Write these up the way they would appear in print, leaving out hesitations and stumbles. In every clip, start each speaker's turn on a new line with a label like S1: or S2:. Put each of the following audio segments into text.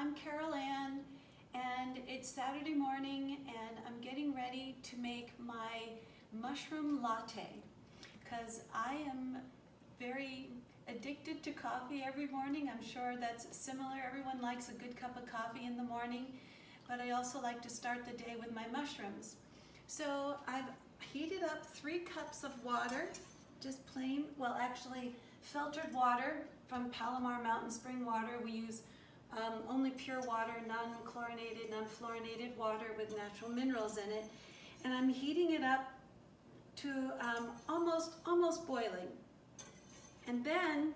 S1: I'm Carol Ann, and it's Saturday morning, and I'm getting ready to make my mushroom latte because I am very addicted to coffee every morning. I'm sure that's similar. Everyone likes a good cup of coffee in the morning, but I also like to start the day with my mushrooms. So I've heated up 3 cups of water, just plain, well actually filtered water from Palomar Mountain Spring Water. We use only pure water, non-chlorinated, non-fluorinated water with natural minerals in it. And I'm heating it up to almost boiling. And then,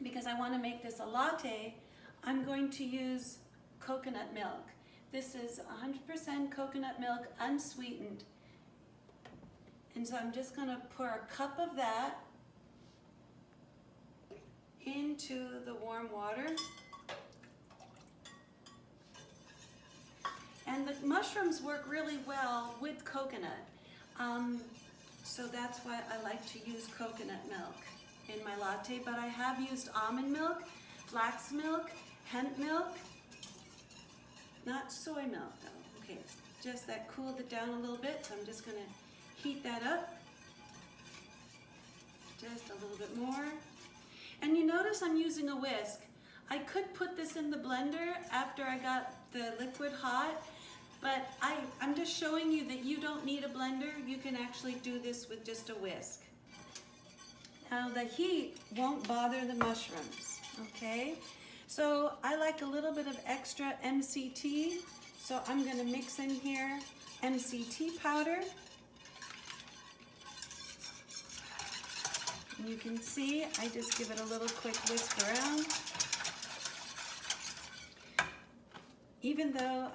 S1: because I want to make this a latte, I'm going to use coconut milk. This is 100% coconut milk, unsweetened. And so I'm just going to pour a cup of that into the warm water. And the mushrooms work really well with coconut. So that's why I like to use coconut milk in my latte, but I have used almond milk, flax milk, hemp milk, not soy milk though. Okay, just that cooled it down a little bit, so I'm just gonna heat that up just a little bit more. And you notice I'm using a whisk. I could put this in the blender after I got the liquid hot, but I'm just showing you that you don't need a blender. You can actually do this with just a whisk. Now the heat won't bother the mushrooms, okay? So I like a little bit of extra MCT, so I'm gonna mix in here MCT powder. And you can see, I just give it a little quick whisk around. Even though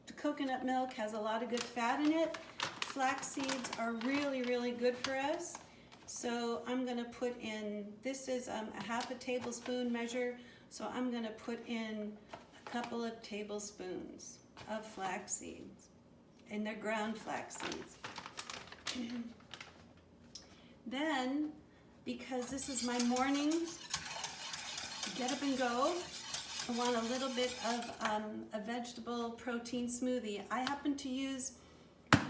S1: the coconut milk has a lot of good fat in it, flax seeds are really, really good for us. So I'm gonna put in, this is a half a tablespoon measure, so I'm gonna put in a couple of tablespoons of flax seeds, and they're ground flax seeds. Then, because this is my morning get up and go, I want a little bit of a vegetable protein smoothie. I happen to use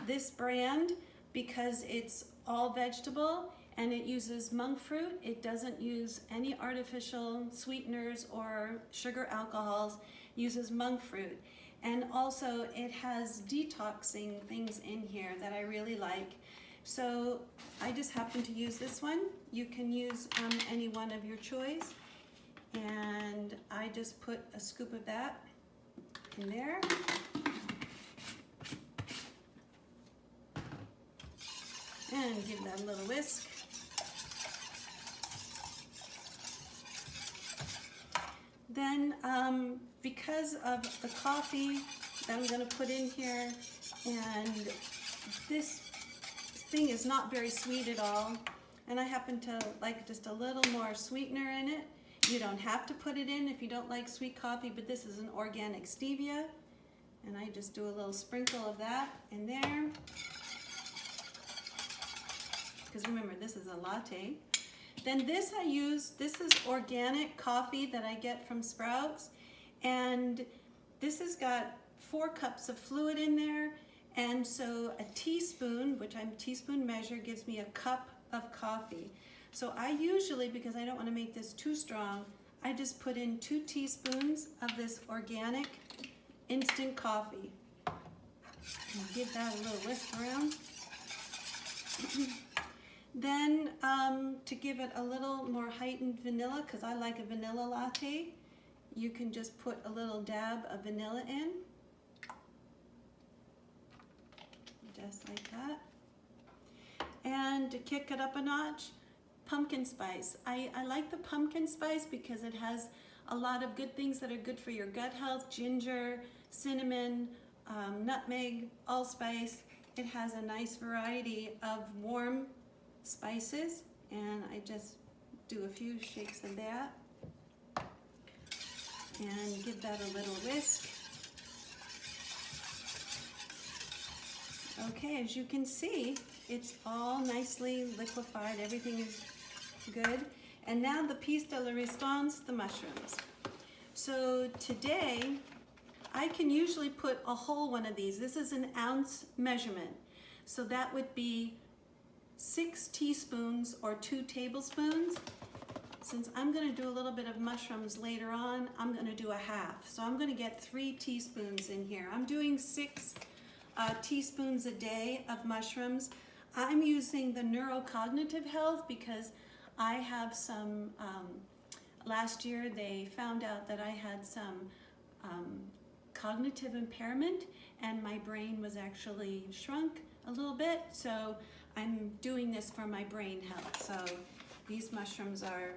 S1: this brand because it's all vegetable and it uses monk fruit. It doesn't use any artificial sweeteners or sugar alcohols. It uses monk fruit. And also it has detoxing things in here that I really like. So I just happen to use this one. You can use any one of your choice. And I just put a scoop of that in there. And give that a little whisk. Then, because of the coffee that I'm gonna put in here, and this thing is not very sweet at all, and I happen to like just a little more sweetener in it. You don't have to put it in if you don't like sweet coffee, but this is an organic stevia, and I just do a little sprinkle of that in there. Because remember, this is a latte. Then this I use, this is organic coffee that I get from Sprouts, and this has got 4 cups of fluid in there, and so a teaspoon, which I'm teaspoon measure, gives me a cup of coffee. So I usually, because I don't want to make this too strong, I just put in 2 teaspoons of this organic instant coffee. And give that a little whisk around. Then to give it a little more heightened vanilla, because I like a vanilla latte, you can just put a little dab of vanilla in. Just like that. And to kick it up a notch, pumpkin spice. I like the pumpkin spice because it has a lot of good things that are good for your gut health: ginger, cinnamon, nutmeg, allspice. It has a nice variety of warm spices, and I just do a few shakes of that and give that a little whisk. Okay, as you can see, it's all nicely liquefied. Everything is good. And now the piece de la resistance, the mushrooms. So today, I can usually put a whole one of these. This is an ounce measurement. So that would be 6 teaspoons or 2 tablespoons. Since I'm going to do a little bit of mushrooms later on, I'm going to do a half. So I'm going to get 3 teaspoons in here. I'm doing 6 teaspoons a day of mushrooms. I'm using the Cognitive Health because I have some, last year they found out that I had some cognitive impairment and my brain was actually shrunk a little bit. So I'm doing this for my brain health. So these mushrooms are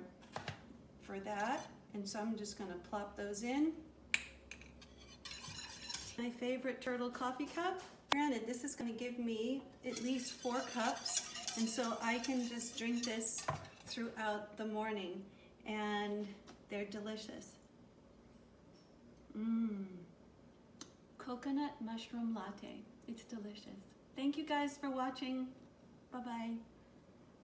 S1: for that. And so I'm just going to plop those in. My favorite turtle coffee cup. Granted, this is going to give me at least 4 cups, and so I can just drink this throughout the morning, and they're delicious. Coconut mushroom latte. It's delicious. Thank you guys for watching. Bye-bye.